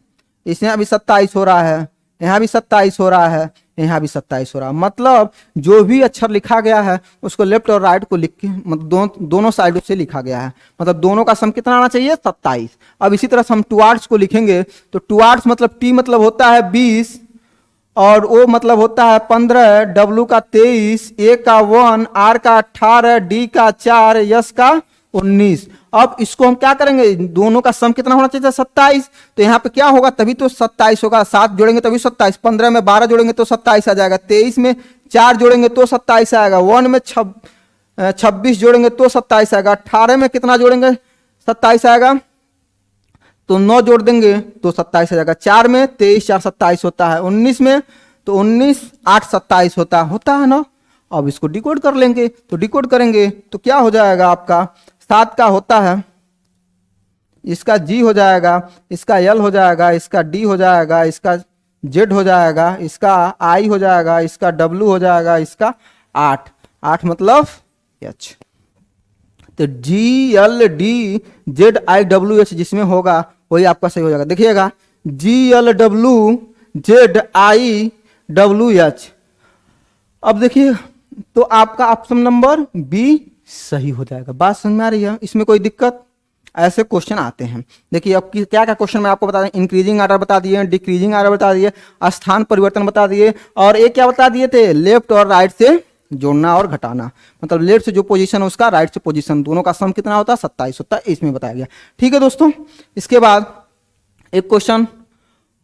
इसमें भी 27 हो रहा है, यहाँ भी 27 हो रहा है, यहाँ भी 27 हो रहा है। मतलब जो भी अक्षर लिखा गया है उसको लेफ्ट और राइट को लिख के मतलब दोनों साइडों से लिखा गया है। मतलब दोनों का सम कितना आना चाहिए, 27। अब इसी तरह से हम टुवार्ड्स को लिखेंगे तो टुवार्ड्स मतलब टी मतलब होता है 20 और ओ मतलब होता है 15, डब्ल्यू का 23, ए का 1, आर का 18, डी का 4, यस का 19। अब इसको हम क्या करेंगे, दोनों का सम कितना होना चाहिए, 27। तो यहाँ पे क्या होगा, तभी तो 27 होगा, 7 जोड़ेंगे तभी 27, 15 में 12 जोड़ेंगे तो 27 आ जाएगा, 23 में 4 जोड़ेंगे तो 27 आएगा, 1 में 26 जोड़ेंगे तो 27 आएगा, 18 में कितना जोड़ेंगे 27 आएगा, तो 9 जोड़ देंगे तो 27 आ जाएगा, 4 में 23 4 27 होता है, 19 में तो 19 8 27 होता है ना। अब इसको डिकोड कर लेंगे, तो डिकोड करेंगे तो क्या हो जाएगा आपका, 7 का होता है, इसका जी हो जाएगा, इसका एल हो जाएगा, इसका डी हो जाएगा, इसका जेड हो जाएगा, इसका आई हो जाएगा, इसका डब्ल्यू हो जाएगा, इसका 8 मतलब एच। तो G L D Z I W H जिसमें होगा वही आपका सही हो जाएगा। देखिएगा G L W Z I W H. अब देखिए तो आपका ऑप्शन नंबर बी सही हो जाएगा। बात समझ में आ रही है, इसमें कोई दिक्कत, ऐसे क्वेश्चन आते हैं। देखिए अब क्या क्या क्वेश्चन मैं आपको बता दें, इंक्रीजिंग ऑर्डर बता दिए, डिक्रीजिंग ऑर्डर बता दिए, स्थान परिवर्तन बता दिए, और एक क्या बता दिए थे, लेफ्ट और राइट से जोड़ना और घटाना। मतलब लेफ्ट से जो पोजीशन है उसका, राइट से पोजीशन, दोनों का सम कितना होता है, 27 होता है, इसमें बताया गया। ठीक है दोस्तों, इसके बाद एक क्वेश्चन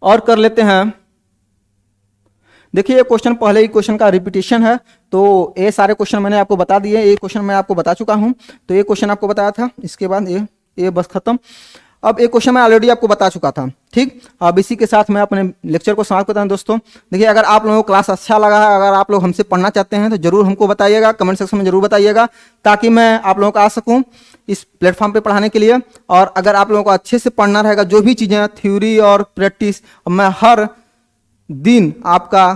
और कर लेते हैं। देखिए ये क्वेश्चन पहले ही क्वेश्चन का रिपीटेशन है, तो ये सारे क्वेश्चन मैंने आपको बता दिए, ये क्वेश्चन मैं आपको बता चुका हूं, तो ये क्वेश्चन आपको बताया था, इसके बाद ये बस खत्म। अब एक क्वेश्चन मैं ऑलरेडी आपको बता चुका था। ठीक, अब इसी के साथ मैं अपने लेक्चर को समाप्त करता हूं दोस्तों। देखिए अगर आप लोगों को क्लास अच्छा लगा है, अगर आप लोग हमसे पढ़ना चाहते हैं तो जरूर हमको बताइएगा, कमेंट सेक्शन में जरूर बताइएगा, ताकि मैं आप लोगों को आ सकूं इस प्लेटफॉर्म पे पढ़ाने के लिए। और अगर आप लोगों को अच्छे से पढ़ना रहेगा, जो भी चीज़ें थ्योरी और प्रैक्टिस, मैं हर दिन आपका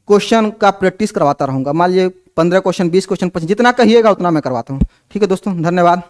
क्वेश्चन का प्रैक्टिस करवाता रहूंगा। मान लीजिए 15 क्वेश्चन, 20 क्वेश्चन, 25, जितना कहिएगा उतना मैं करवाता हूँ। ठीक है दोस्तों, धन्यवाद।